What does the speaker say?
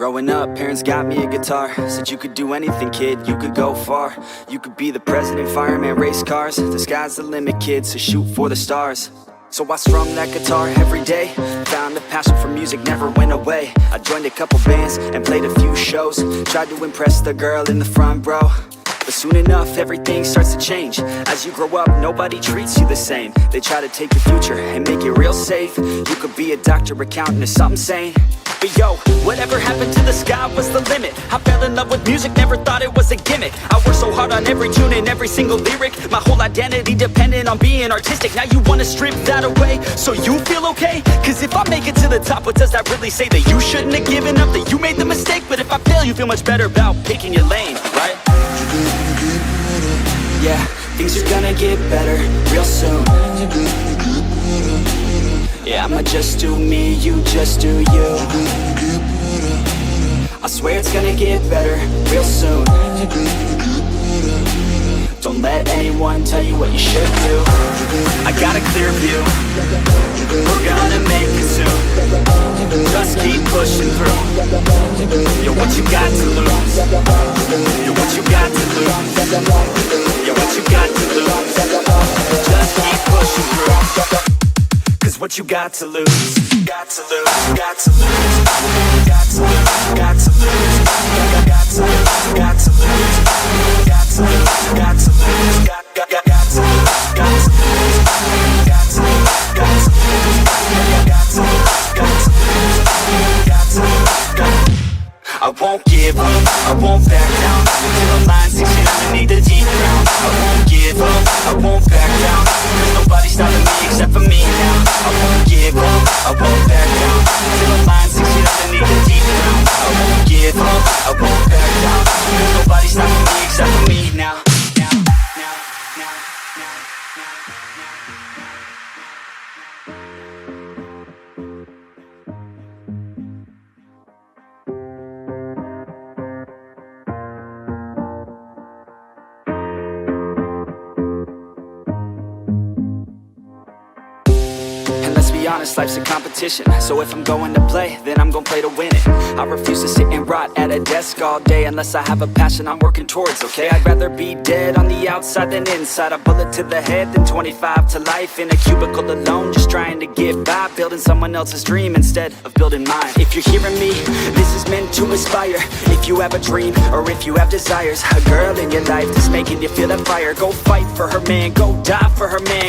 Growing up, parents got me a guitar. Said you could do anything, kid, you could go far. You could be the president, fireman, race cars. The sky's the limit, kid, so shoot for the stars. So I strummed that guitar every day. Found a passion for music, never went away. I joined a couple bands and played a few shows. Tried to impress the girl in the front row. But soon enough, everything starts to change. As you grow up, nobody treats you the same. They try to take your future and make it real safe. You could be a doctor, accountant, or something sane. But yo, whatever happened to the sky was the limit. I fell in love with music, never thought it was a gimmick. I worked so hard on every tune and every single lyric. My whole identity depended on being artistic. Now you wanna strip that away, so you feel okay? Cause if I make it to the top, what does that really say? That you shouldn't have given up, that you made the mistake? But if I fail, you feel much better about picking your lane, right? Yeah, things are gonna get better real soon. Yeah, I'ma just do me, you just do you. I swear it's gonna get better real soon. Don't let anyone tell you what you should do. I got a clear view, we're gonna make it soon. Just keep pushing through. Yo, what you got to lose? Yo, what you got to lose? Yo, what you got to lose? Just keep pushing through. Cause what you got to lose? Got to lose, got to lose, got to lose, got to lose, got to lose, got to lose, got to lose, got to lose, got to lose, got to lose, got to lose, got to lose, got to lose, got to lose, got to lose. I won't give up, I won't back down until the line sinks in underneath the deep ground. I won't give up, I won't back down. There's nobody stopping me except for me now. I won't give up, I won't back down until the line sinks in underneath the deep ground. I won't give up, I won't back down. There's nobody stopping me except for me now. Honest, life's a competition. So if I'm going to play, then I'm gonna play to win it. I refuse to sit and rot at a desk all day unless I have a passion I'm working towards, okay? I'd rather be dead on the outside than inside. A bullet to the head than 25 to life in a cubicle alone, just trying to get by, building someone else's dream instead of building mine. If you're hearing me, this is meant to inspire. If you have a dream or if you have desires, a girl in your life that's making you feel that fire, go fight for her man, go die for her man.